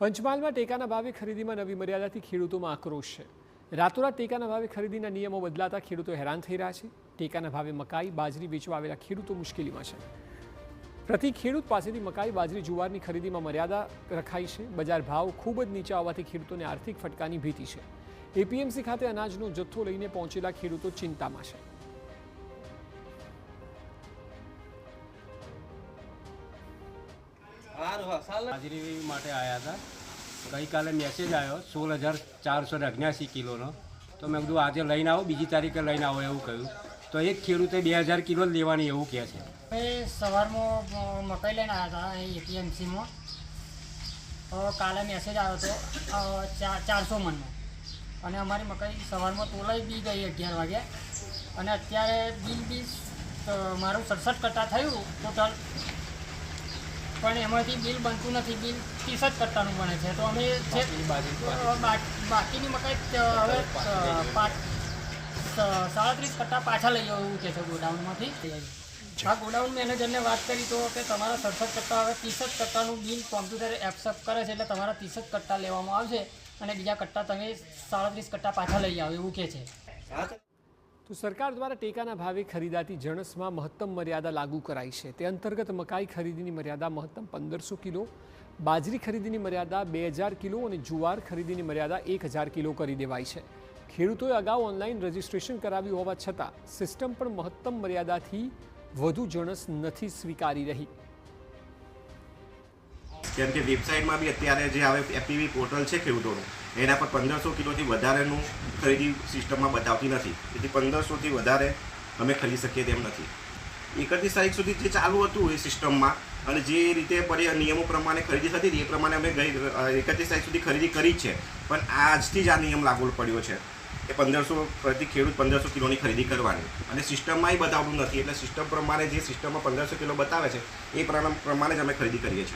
પંચમહાલમાં ટેકાના ભાવે ખરીદીમાં નવી મર્યાદાથી ખેડૂતોમાં આક્રોશ છે। રાતોરાત ટેકાના ભાવે ખરીદીના નિયમો બદલાતા ખેડૂતો હેરાન થઈ રહ્યા છે। ટેકાના ભાવે મકાઈ બાજરી વેચવા આવેલા ખેડૂતો મુશ્કેલીમાં છે। પ્રતિ ખેડૂત પાસેથી મકાઈ બાજરી જુવારની ખરીદીમાં મર્યાદા રખાઈ છે। બજાર ભાવ ખૂબ જ નીચા હોવાથી ખેડૂતોને આર્થિક ફટકાની ભીતિ છે। એપીએમસી ખાતે અનાજનો જથ્થો લઈને પહોંચેલા ખેડૂતો ચિંતામાં છે। હાજરી માટે આવ્યા હતા। ગઈકાલે મેસેજ આવ્યો 16,479 કિલોનો, તો મેં કીધું આજે લઈને આવો, બીજી તારીખે લઈને આવો એવું કહ્યું। તો એક ખેડૂતે 2,000 કિલો લેવાની એવું કહે છે। સવારમાં મકાઈ લઈને આવ્યા હતા અહીં એપીએમસીમાં, કાલે મેસેજ આવ્યો હતો 400 મણનો, અને અમારી મકાઈ સવારમાં તોલાઈ બી ગઈ 11 વાગે, અને અત્યારે બિલ મારું 67 કટ્ટા થયું ટોટલ, પણ એમાંથી બિલ બનતું નથી। બિલ 30 જ કટ્ટાનું બને છે। તો અમે બાકીની મકાઈ હવે 37 કટ્ટા પાછા લઈ આવો એવું કહે છે ગોડાઉનમાંથી। આ ગોડાઉન મેનેજરને વાત કરી તો કે તમારા 67 કટ્ટા હવે 30 જ કટ્ટાનું બિલ કોમ્પ્યુટર એક્સેપ્ટ કરે છે, એટલે તમારા 30 જ કટ્ટા લેવામાં આવશે અને બીજા કટ્ટા તમે 37 કટ્ટા પાછા લઈ આવો એવું કહે છે। તો સરકાર દ્વારા ટેકાના ભાવે ખરીદાતી જણસમાં મહત્તમ મર્યાદા લાગુ કરાઈ છે। તે અંતર્ગત મકાઈ ખરીદીની મર્યાદા મહત્તમ 1500 કિલો, બાજરી ખરીદીની મર્યાદા 2000 કિલો અને જુવાર ખરીદીની મર્યાદા 1000 કિલો કરી દેવાઈ છે। ખેડૂતોએ અગાઉ ઓનલાઈન રજીસ્ટ્રેશન કરાવ્યું હોવા છતાં સિસ્ટમ પણ મહત્તમ મર્યાદાથી વધુ જણસ નથી સ્વીકારી રહી। કેમ કે વેબસાઇટમાં બી અત્યારે જે આવે એપીવી પોર્ટલ છે ખેડૂતોનું, એના પર 1500 કિલોથી વધારેનું ખરીદી સિસ્ટમમાં બતાવતી નથી। તેથી 1500થી વધારે અમે ખરીદી શકીએ તેમ નથી। 31 તારીખ સુધી જે ચાલુ હતું એ સિસ્ટમમાં, અને જે રીતે નિયમો પ્રમાણે ખરીદી થતી હતી એ પ્રમાણે અમે 31 તારીખ સુધી ખરીદી કરી છે, પણ આજથી જ આ નિયમ લાગુ પડ્યો છે કે 1500 પ્રતિ ખેડૂત 1500 કિલોની ખરીદી કરવાની, અને સિસ્ટમમાં એ બતાવતું નથી। એટલે સિસ્ટમ પ્રમાણે જે સિસ્ટમમાં 1500 કિલો બતાવે છે એ પ્રમાણે જ અમે ખરીદી કરીએ છીએ।